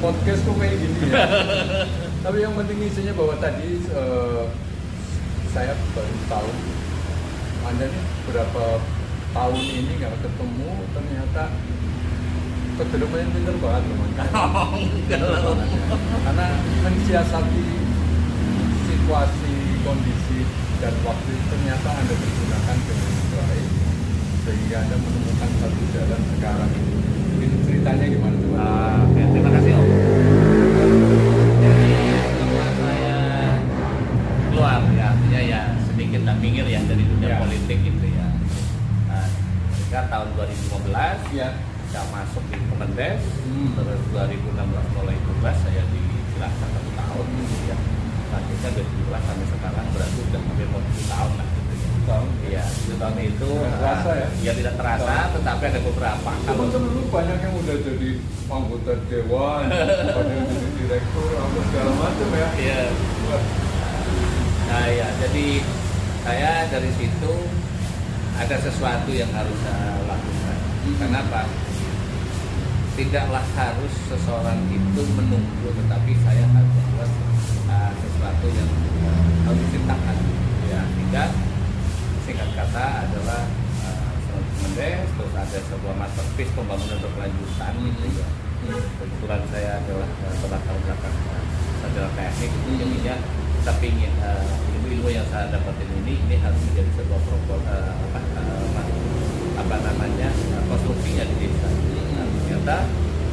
podcast kok kayak gini ya. Tapi yang penting isinya bahwa tadi saya baru tahu Anda nih berapa tahun ini nggak ketemu, ternyata kedelumnya pinter banget teman. Karena mensiasati situasi, kondisi dan waktu itu ternyata Anda pergunakan dengan baik sehingga Anda menemukan satu jalan sekarang. Mungkin ceritanya gimana teman? Oke, terima kasih Om. Jadi setelah saya keluar ya, artinya ya sedikit tak minggir ya dari dunia politik gitu ya. Nah, ketika tahun 2015 Ya. saya masuk di Kemendes, terus 2016 mulai tugas saya di Cilacap 1 tahun gitu ya. Selanjutnya 2017 sampai sekarang berarti sudah hampir 20 tahun lah gitu ya. Tahun? Iya, 10 tahun itu Tidak terasa ya? Ya tidak terasa, tetapi ada beberapa. Teman-teman lu banyak yang udah jadi anggota dewan, ada yang jadi direktur, apa segala macam ya. Iya. Nah ya, jadi saya dari situ ada sesuatu yang harus saya lakukan. Kenapa? Tidaklah harus seseorang itu menunggu, tetapi saya harus buat sesuatu yang harus diciptakan. Ya, sehingga singkat kata adalah Kemendes, terus ada sebuah masterpiece pembangunan berkelanjutan gitu ya. Kebetulan saya adalah berlatar belakang sarjana teknik itu, jadinya tapi ingin ilmu-ilmu yang saya dapatin ini harus menjadi sebuah konstruksinya di desa. Nah, ternyata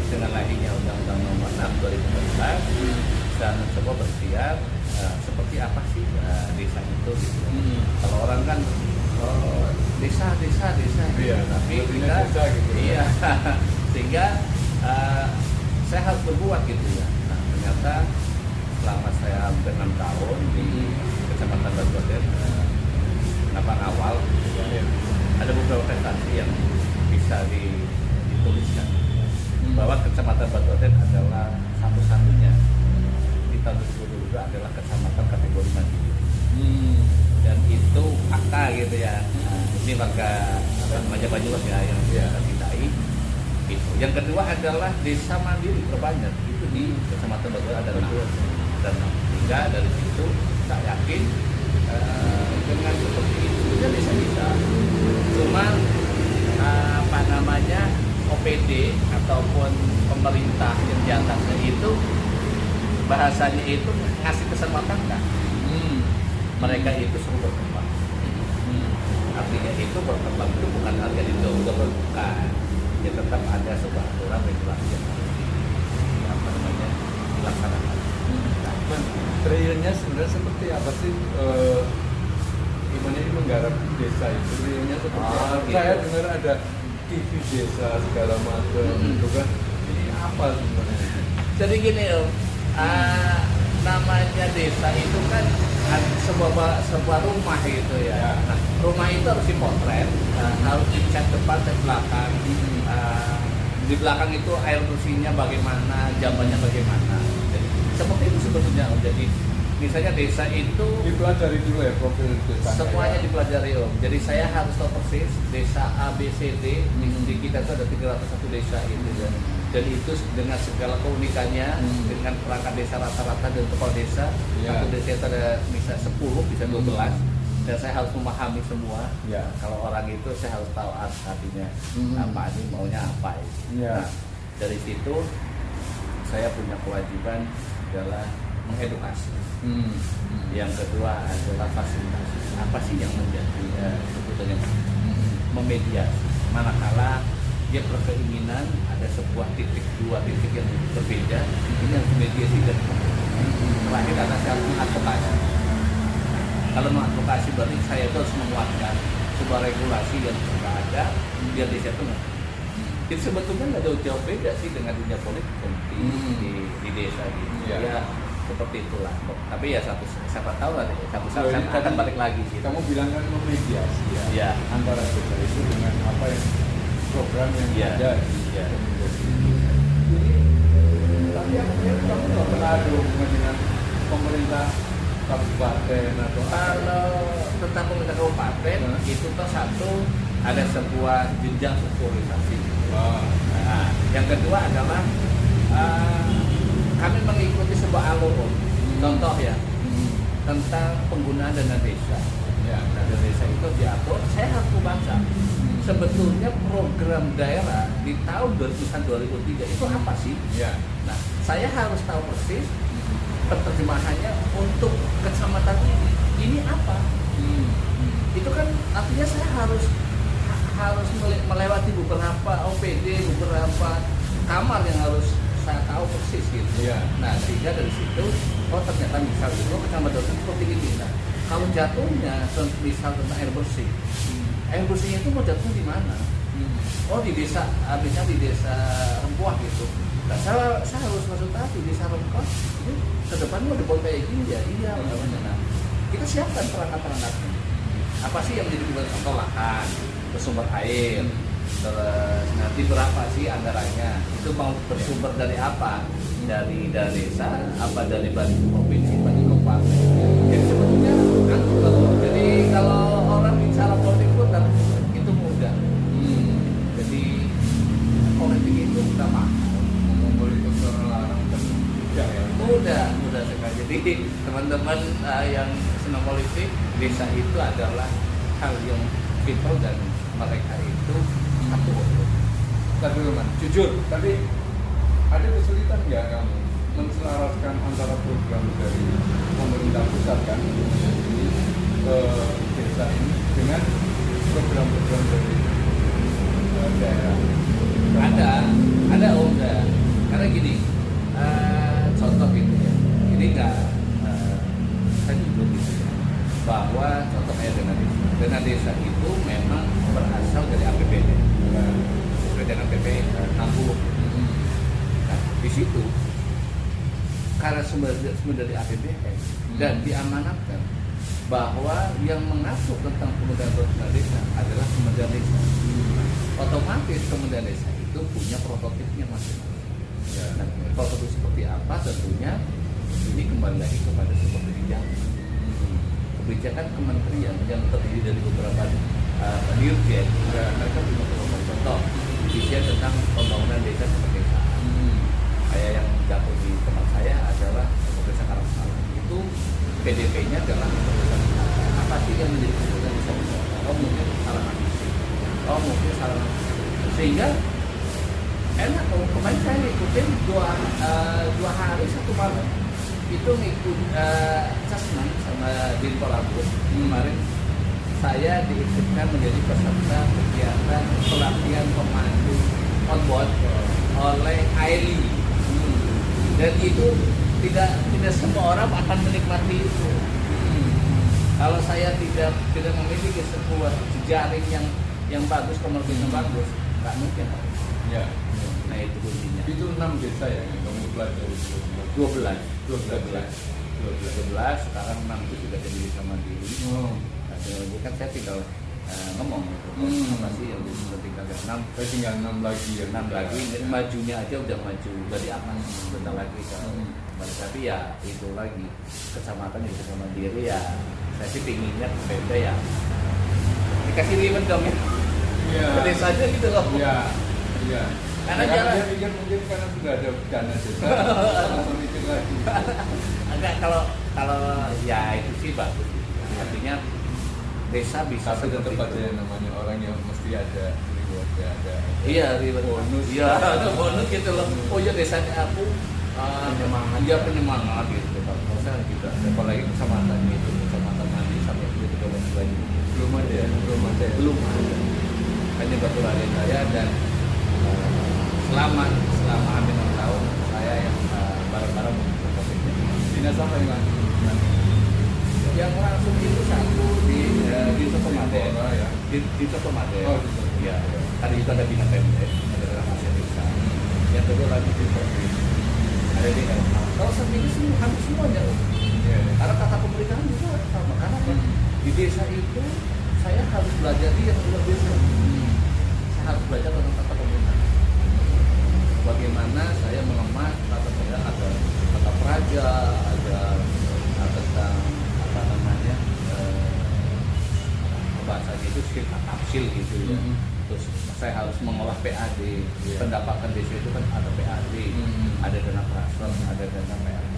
dengan lahirnya Undang-Undang Nomor 6 2014 saya mencoba berikhtiar seperti apa sih desa itu gitu. Kalau orang kan desa Iya, tapi artinya kita desa gitu ya. iya sehingga saya harus berbuat gitu ya. Nah, ternyata selama saya hampir 6 tahun di Kecamatan Batuaden, kenapa awal ada beberapa prestasi yang bisa dituliskan bahwa Kecamatan Batuaden adalah satu-satunya di tahun 2022 adalah kecamatan kategori mandiri. Dan itu fakta gitu ya. Nah, ini warga Banyumas ya yang saya cintai. Itu. Yang kedua adalah desa mandiri terbanyak itu di Kecamatan Batuaden ada 6. Dan sehingga dari situ saya yakin dengan seperti itu dia bisa. Cuma OPD ataupun pemerintah yang di atasnya itu bahasanya itu ngasih kesempatan kan? Mereka itu suruh berkembang. Artinya itu berkembang itu bukan artinya didorong, bukan. Ya tetap ada sebuah aturan regulasi yang harus dilaksanakan. Realnya sebenarnya seperti apa sih? Gimana ini menggarap desa itu? Realnya seperti apa? Gitu. Saya dengar ada TV desa segala macam, itu kan. Ini apa sebenarnya? Jadi gini Om, namanya desa itu kan sebuah rumah gitu ya. Nah, rumah itu harus dipotret, harus dicat depan dan belakang. Di belakang itu air bersihnya bagaimana, jambannya bagaimana. Jadi seperti itu sebetulnya Om. Jadi misalnya desa itu Dipelajari dulu ya profil desa. semuanya dipelajari Om. Jadi saya harus tahu persis desa A, B, C, D. Di kita itu ada 301 desa itu ya. Jadi itu dengan segala keunikannya, dengan perangkat desa rata-rata dan kepala desa, satu desa itu ada bisa 10, bisa 12, dan saya harus memahami semua. Kalau orang itu saya harus tahu artinya apa ini maunya apa itu. Nah, dari situ saya punya kewajiban adalah mengedukasi. Yang kedua adalah fasilitasi. Apa sih yang menjadi sebetulnya memediasi? Manakala dia berkeinginan ada sebuah dua titik yang berbeda, ini harus mediasi dan terakhir ada saya mengadvokasi. Kalau mengadvokasi berarti saya itu harus menguatkan sebuah regulasi yang sudah ada biar desa itu nggak. Jadi sebetulnya nggak jauh-jauh beda sih dengan dunia politik di desa gitu. Ya seperti itulah. Tapi ya siapa tahu lah satu saat saya akan balik lagi sih. Kamu bilang kan memediasi ya antara desa itu dengan apa yang program yang ada ini, tapi kamu nggak pernah ada hubungan dengan pemerintah kabupaten atau kalau tentang pemerintah kabupaten itu kan satu ada sebuah jenjang strukturisasi. Nah, yang kedua adalah Contoh ya, tentang penggunaan dana desa. Ya. Dana desa itu diatur, saya harus membaca. Sebetulnya program daerah di tahun 2003 itu apa sih? Ya. Nah, saya harus tahu persis penerjemahannya untuk kecamatan ini apa. Itu kan artinya saya harus melewati beberapa OPD, beberapa kamar yang harus saya tahu persis gitu. Iya. Nah, sehingga dari situ, oh ternyata misal itu kecamatan itu seperti ini. Nah, kalau jatuhnya misal tentang air bersih, air bersihnya itu mau jatuh di mana? Oh, di desa, habisnya di desa Rempuah gitu. Nah, saya harus masuk di desa Rempuah ini ke depan mau dibuat kayak gini ya, iya. Nah, kita siapkan perangkat-perangkatnya. Apa sih yang menjadi kebutuhan? Contoh lahan, bersumber air, terus nanti berapa sih anggarannya? Itu mau bersumber dari apa? Dari desa, apa dari provinsi, bagi kabupaten? Jadi sebetulnya jadi kalau orang bicara politik putar itu mudah. Jadi politik itu udah mahal. Ngomong politik terlarang kan mudah ya. Mudah sekali. Jadi teman-teman yang senang politik, desa itu adalah hal yang vital dan mereka itu satu. Tapi teman, jujur, tapi ada kesulitan nggak kamu menselaraskan antara program dari pemerintah pusat kan ke desa ini dengan program-program dari daerah? Ada enggak? Karena gini, contoh gitu ya. Ini enggak saya jujur gitu ya, bahwa contohnya dana desa itu memang berasal dari APBD, sesuai dengan PP 60. Nah, di situ karena sumber dari APBN dan diamanatkan bahwa yang mengatur tentang penggunaan dana desa adalah Kementerian Desa. Otomatis Kementerian Desa itu punya prototipnya masing-masing. Nah, prototip seperti apa tentunya ini kembali lagi kepada seperti di Jawa. Kebijakan kementerian yang terdiri dari beberapa dirjen, mereka punya program. Contoh, dirjen tentang pembangunan desa sepedesaan. Kayak yang jatuh di tempat saya adalah desa Karangsalam. Itu PDP-nya adalah desa. Apa sih yang menjadi kebutuhan desa? Oh mungkin sarana fisik. Oh mungkin sarana. Sehingga enak. Kemarin saya ngikutin dua hari satu malam. Itu ngikut Casman sama Dinpolabut. Kemarin saya diikutkan menjadi peserta kegiatan pelatihan pemandu on board oleh AILI. Dan itu tidak semua orang akan menikmati itu. Kalau saya tidak memiliki sebuah jejaring yang bagus, komunitas yang bagus, nggak mungkin. Ya. Nah itu kuncinya. Itu 6 desa ya yang kamu pelajari. 12. 12. Sekarang 6 itu sudah jadi desa mandiri. Nah, ini kan saya tinggal ngomong apa sih yang tinggal 6. Saya tinggal 6 lagi ya. 6 lagi, majunya aja udah maju dari atas, bentar lagi tapi ya itu lagi kecamatan di desa mandiri ya. Saya sih pinginnya beda ya. Dikasih ribet dong ya. Iya. Gede saja gitu loh. Iya. Karena dia pikir mungkin karena sudah ada dana desa, langsung mikir lagi. Enggak, kalau ya itu sih bagus. Artinya desa bisa tapi tetap seperti aja itu. yang namanya orang yang mesti ada reward, ada. Iya, ribet. Bonus. Iya, ada bonus gitu loh. Oh ya desanya aku Penyemangat. Iya penyemangat gitu. Masa gitu. Apalagi kecamatan itu, kecamatan Mandi sampai itu juga lagi. Belum ada ya. Belum ada. Hanya batu raden saya dan selama hampir 6 tahun saya yang bareng-bareng mengikuti Dinas apa yang langsung? yang langsung itu satu di Sokomaden ya. di Sokomaden. Oh, di Sokomaden. Iya. Tadi itu ada bina PMDes, ada rahasia desa. Yang kedua lagi di Provinsi. Ada di LH. Kalau sendiri sih hampir semuanya. Iya. Karena kata pemerintahan juga sama. Karena apa? Di desa itu saya harus belajar yang luar biasa. Saya harus belajar tentang tata pemerintahan. Bagaimana saya mengemas tata pemerintahan, ada tata praja, ada tentang apa namanya bahasanya itu tafsil gitu ya. Terus saya harus mengolah PAD, pendapatan desa itu kan ada PAD, ada dana transfer, ada dana PAD.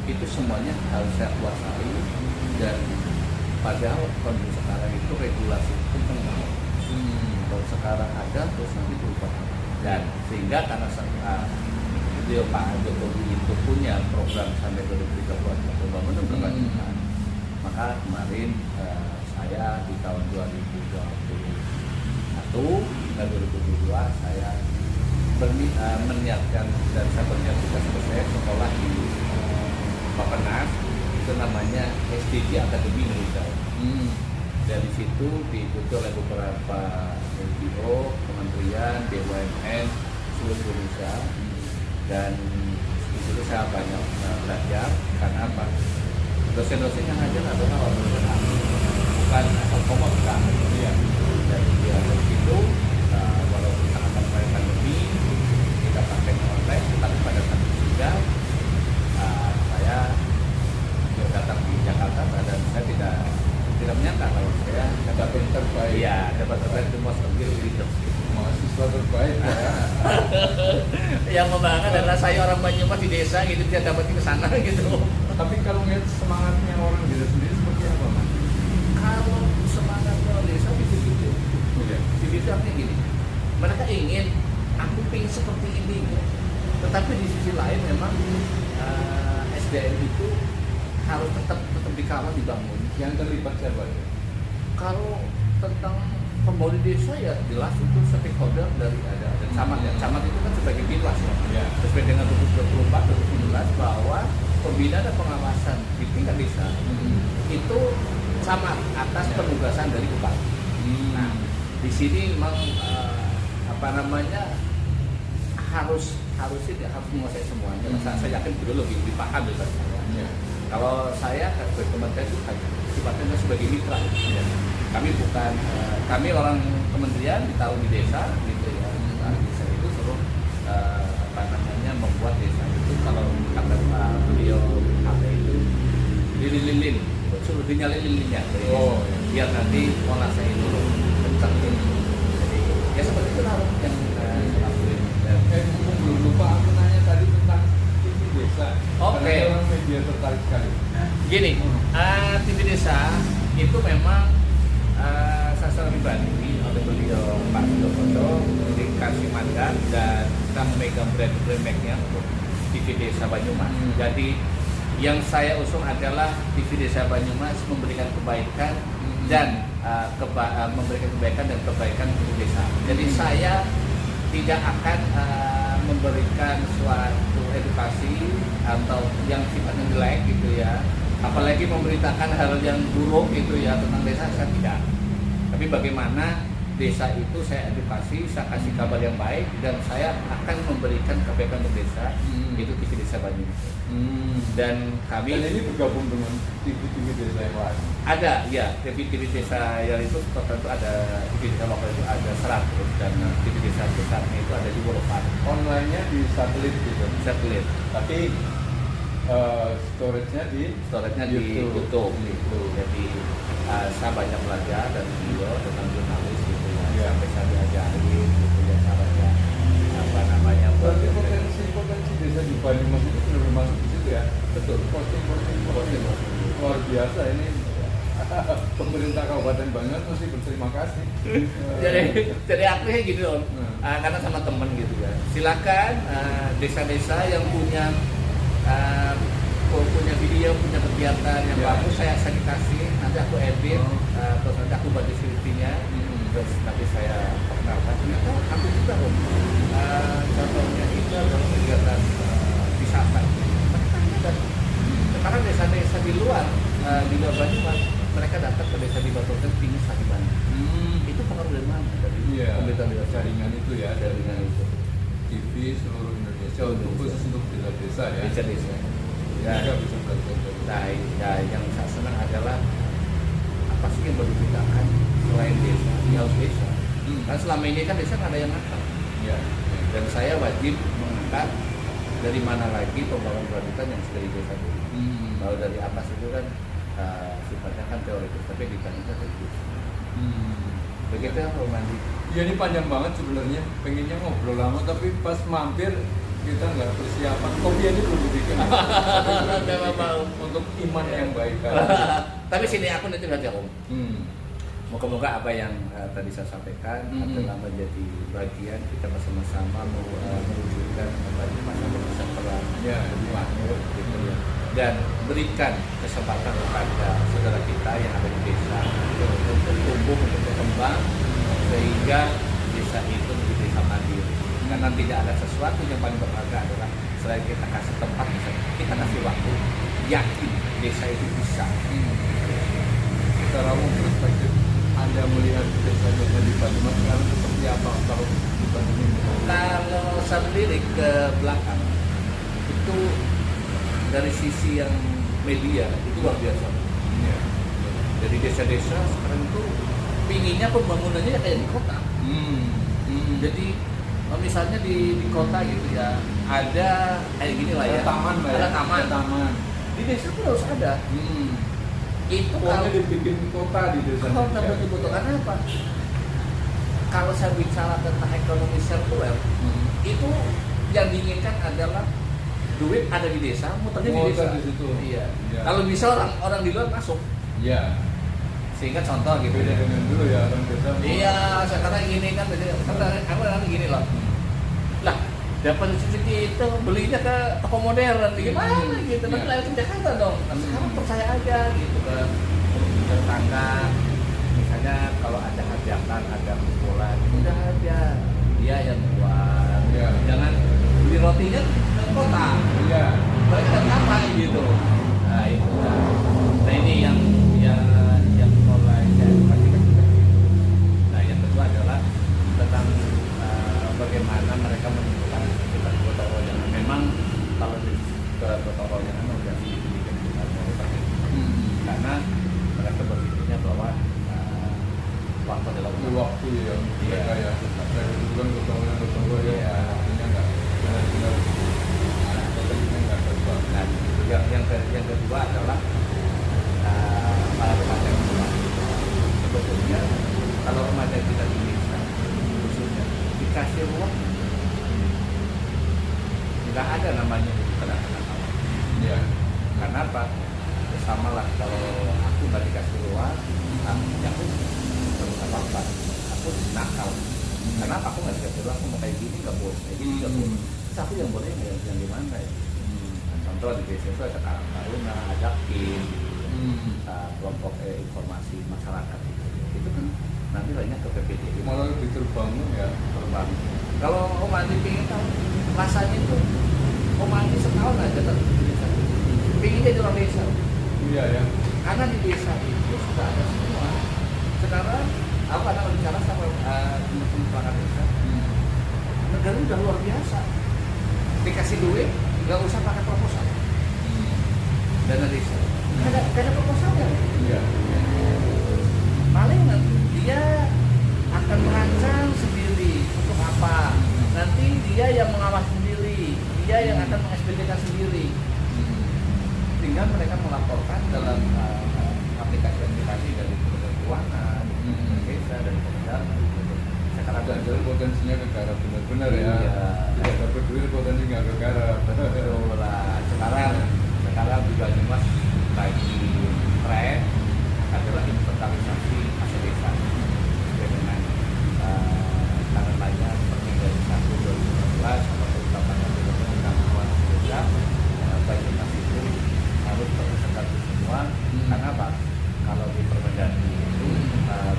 itu semuanya harus saya kuasai. Dan padahal kondisi sekarang itu regulasi itu kenal. Kalau sekarang ada terus nanti berubah. Dan sehingga karena beliau Pak Jokowi itu punya program sampai 2030 pembangunan berkelanjutan, maka kemarin saya di tahun 2021 dan 2022 saya meniatkan dan saya berniat juga selesai sekolah di Bapenas, itu namanya SDG Akademi Indonesia. Dari situ diikuti oleh beberapa NGO, kementerian, BUMN seluruh Indonesia, dan di situ saya banyak belajar. Karena apa? Dosen-dosen yang ngajar adalah orang bukan asal komod, bukan. Dan dari situ walaupun sangat pakai pandemi, kita pakai online, tetapi pada saat itu juga saya datang di Jakarta dan saya tidak menyangka kalau saya dapat yang terbaik. Iya, dapat terbaik di Most Leadership. Mahasiswa terbaik ya. Yang membanggakan adalah saya orang Banyumas di desa gitu, dia dapat ke sana gitu. Tapi kalau ngeliat semangatnya orang desa sendiri seperti apa, Mas? Kalau semangatnya orang desa gitu. Iya. Itu artinya gini, mereka ingin aku pengen seperti ini, tetapi di sisi lain memang SDM itu harus tetap dikawal, dibangun. Yang terlibat siapa ya? Kalau tentang pembangunan desa ya jelas itu stakeholder dari ada camat ya. Camat itu kan sebagai pinwas ya. Ya. Sesuai dengan 2024 bahwa pembinaan dan pengawasan di tingkat desa itu camat atas penugasan dari bupati. Nah, di sini memang harus menguasai semuanya. Saya yakin beliau lebih paham daripada saya. Ya. Kalau saya sebagai kementerian itu sifatnya sebagai mitra. Ya. Kami orang kementerian ditaruh di desa gitu ya. Nah, desa itu suruh membuat desa itu, kalau kata beliau apa itu lilin, suruh dinyalin lilinnya. Oh, biar nanti monasnya itu kencang. Jadi ya seperti itu lah yang lakuin. Mumpung belum lupa, aku nanya tadi tentang TV desa. Oke. Karena orang media tertarik sekali. Gini, TV desa itu memang saya secara pribadi oleh beliau Pak Jokowi dikasih mandat dan kita memegang brand-nya untuk TV Desa Banyumas. Jadi yang saya usung adalah TV Desa Banyumas memberikan kebaikan dan memberikan kebaikan dan kebaikan untuk desa. Jadi saya tidak akan memberikan suatu edukasi atau yang sifatnya jelek gitu ya, apalagi memberitakan hal yang buruk gitu ya tentang desa, saya tidak. Tapi bagaimana desa itu saya edukasi, saya kasih kabar yang baik, dan saya akan memberikan kebaikan untuk desa, itu TV Desa Banyumas. Dan kami ini bergabung dengan TV desa yang lain. ada ya, TV desa yang itu tentu ada, TV desa lokal itu ada 100, dan TV desa pusatnya itu ada di Wolopan. Online-nya di satelit gitu. Satelit. Tapi storage-nya di YouTube. Gitu. Jadi saya banyak belajar dan beliau tentang jurnalis gitu ya. Yeah. Sampai saya diajarin gitu ya caranya Berarti potensi desa di Banyumas itu sudah masuk di situ ya. betul. Posting. Luar biasa ini. Pemerintah Kabupaten Banyumas mesti berterima kasih. Jadi akhirnya gitu Om. Karena sama temen gitu ya. Silakan desa-desa yang punya video, punya kegiatan yang bagus, saya kasih, nanti aku edit, terus nanti aku buat deskripsinya, terus nanti saya perkenalkan. Ternyata aku juga Om. Contohnya itu adalah kegiatan wisata. Dan sekarang desa-desa di luar Banyumas, mereka datang ke desa di Baturan tinggi sekali banget. Itu pengaruh dari mana? Dari pemerintah desa. Jaringan itu ya, Jaringan itu. TV seluruh Indonesia untuk khusus untuk desa-desa ya. Desa-desa. Ya. Mereka bisa belajar dari Nah, ya, yang saya senang adalah apa sih yang berguna selain desa, di harus desa. Kan selama ini kan desa nggak ada yang ngangkat. ya. Dan saya wajib mengangkat dari mana lagi pembangunan berlanjutan yang dari desa dulu. Kalau dari atas itu kan sifatnya kan teoritis, tapi ditanyakan dari desa. Begitu ya, Romandi. Ya ini panjang banget sebenarnya, pengennya ngobrol lama tapi pas mampir kita nggak persiapan, kopi aja belum dibikin. Memang mau. Untuk iman yang baik kan. Tapi sini aku nanti lihat ya Om. Hmm. Moga-moga apa yang tadi saya sampaikan adalah menjadi bagian kita bersama-sama mewujudkan kembali masa kesejahteraan Ya, lebih makmur gitu ya. Dan berikan kesempatan kepada saudara kita yang ada di desa untuk tumbuh, untuk berkembang sehingga desa itu menjadi desa mandiri. Karena tidak ada sesuatu yang paling berharga adalah selain kita kasih tempat, kita kasih waktu. Yakin desa itu bisa. Secara umum perspektif Anda melihat desa-desa di Banyumas sekarang seperti apa kalau dibandingin dengan Kalau saya sendiri ke belakang itu dari sisi yang media itu luar biasa. ya. Jadi desa-desa sekarang itu pinginnya pembangunannya kayak di kota. Jadi misalnya di kota gitu ya ada kayak gini lah ya. Ada taman lah ya. Ada taman. Ada taman. Di desa pun harus ada. Itu Pokoknya kalau dibikin kota di desa. kota betul-betul karena apa? Kalau saya bicara tentang ekonomi sirkuler, itu yang diinginkan adalah duit ada di desa, muternya di Muter desa. di situ. Iya. Iya. Kalau bisa orang di luar masuk. Iya. Sehingga contoh gitu Beda ya. dengan dulu ya orang desa. Iya, sekarang gini kan, aku gini loh. Lah, dapat rezeki itu belinya ke toko modern, gimana gitu? Nanti lari ke Jakarta dong. Nah, sekarang percaya aja gitu ke tetangga. Misalnya kalau ada hajatan, ada kumpulan, udah aja dia yang buat. Iya. Jangan beli rotinya ke kota. Iya. Mereka apa gitu. Nah itu. Nah ini yang mulai saya edukasi ke kita. Nah yang kedua adalah tentang bagaimana mereka menentukan kita gotong royongan. Memang kalau di gotong royongan udah sedikit kita seperti itu. Karena mereka berpikirnya bahwa waktu adalah Waktu ya. Mereka ya. Mereka dulu kan gotong royong Iya. artinya nggak benar-benar artinya nggak terbang. Nah, yang kedua adalah para remaja kita. Sebetulnya kalau remaja kita di desa khususnya dikasih ruang, nggak ada namanya kenakalan. Iya. Karena apa? Sama lah kalau aku nggak dikasih ruang, aku terus apa-apa, aku nakal. Karena apa? Aku nggak dikasih ruang, aku mau kayak gini nggak boleh, kayak gini nggak boleh. Terus aku yang boleh yang gimana ya? Contoh di desa itu ada Karang Taruna, ada KIM, kelompok informasi masyarakat itu kan nanti lainnya ke PPD Malah lebih terbangun ya. terbang. Kalau Om Andi pengen tahu rasanya itu Om Andi setahun aja tetap di desa, pengen jadi orang desa. Iya ya. Karena di desa itu sudah ada semua. Sekarang aku kadang bicara sama teman-teman perangkat desa, negara udah luar biasa. Dikasih duit, nggak usah pakai proposal. Dana desa, nggak ada proposalnya. Iya. Paling nanti dia akan merancang sendiri untuk apa. Nanti dia yang mengawas sendiri, dia yang akan meng-SPT-kan sendiri. Tinggal mereka melaporkan dalam aplikasi-aplikasi dari Kementerian Keuangan, desa dan Kementerian. Sekarang Jadi potensinya ke garap benar-benar ya. Iya. Tidak dapat duit potensi nggak ke garap. betul lah. Sekarang di Banyumas lagi tren adalah inventarisasi aset desa dengan tanggapannya seperti dari 1 2016 sampai 2018 desa Banyumas itu harus terregistrasi semua. Karena apa? Kalau di Permendagri itu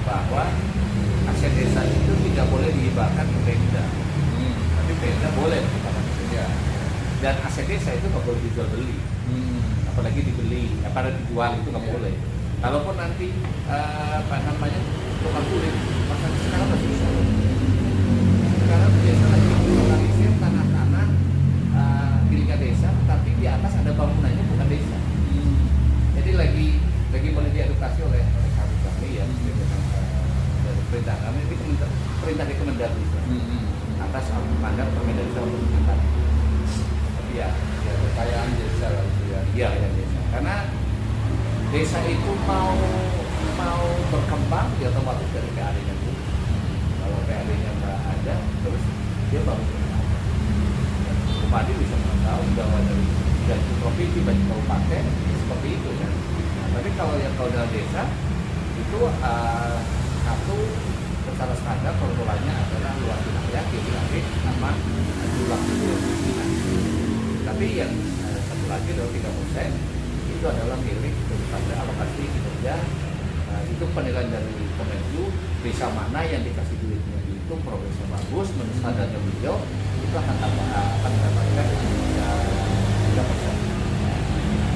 bahwa aset desa itu tidak boleh dihibahkan ke Pemda, tapi Pemda boleh dihibahkan ke Pemda. Iya. Dan aset desa itu nggak boleh dijual beli, apalagi dibeli, pada dijual itu nggak Iya. boleh. Kalaupun nanti apa namanya tukang kulit, maka sekarang masih bisa. Sekarang biasa lagi lokalisir tanah-tanah miliknya desa, tapi di atas ada bangunannya bukan desa. Jadi lagi boleh diedukasi oleh kami ya, dari perintah kami, ini perintah di Kemendagri atas mandat Permendagri tahun 2004. Iya, Kekayaan desa lah itu ya. iya desa. Karena desa itu mau berkembang, ya otomatis dari PAD-nya dulu. Kalau PAD-nya nggak ada, terus dia bangun rumah Padi bisa mengetahui bahwa dari provinsi banyak kabupaten seperti itu kan. Nah, tapi kalau yang kaudal desa itu satu secara standar formulanya adalah luas wilayah geografi sama jumlah perizinan. Tapi yang satu lagi adalah 3% itu adalah milik daripada alokasi kinerja. Itu penilaian dari Kemenlu, desa mana yang dikasih duitnya itu progresnya bagus, menurut standarnya beliau itu akan mendapatkan 3%.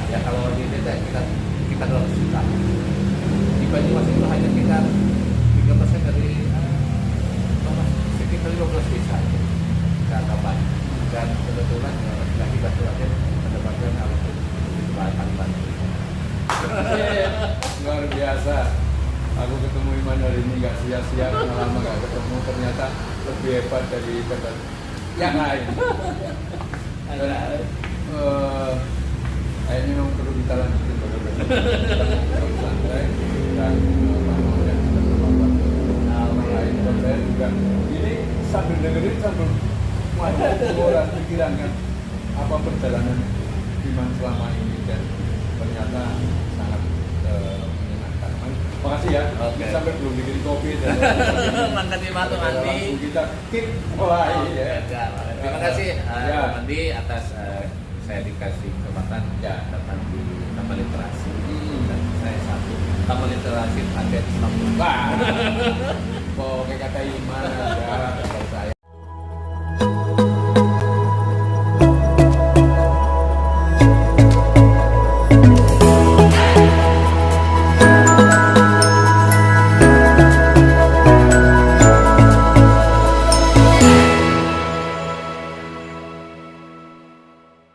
Ya kalau di desa kita 200 juta. Di Banyumas itu hanya sekitar 3% dari sekitar 15 desa Kaban. Dan kebetulan lagi Batu Raden mendapatkan alokasi itu paling banyak. Luar biasa. Aku ketemu Iman hari ini nggak sia-sia karena lama nggak ketemu, ternyata lebih hebat daripada yang lain. Dan, kayaknya memang perlu kita lanjutin santai dan lain saya juga ini sambil dengerin sambil keluar pikiran kan apa perjalanan Iman selama ini dan ternyata sangat menyenangkan. Makasih ya. Oke. Sampai belum bikin kopi dan Makasih Pak Mandi. langsung kita kick mulai ya. Terima kasih Ya. Pak Mandi atas saya dikasih kesempatan datang di Taman Literasi. Dan saya satu Taman Literasi Adet Lampung. Wah. Kayak kata Iman ada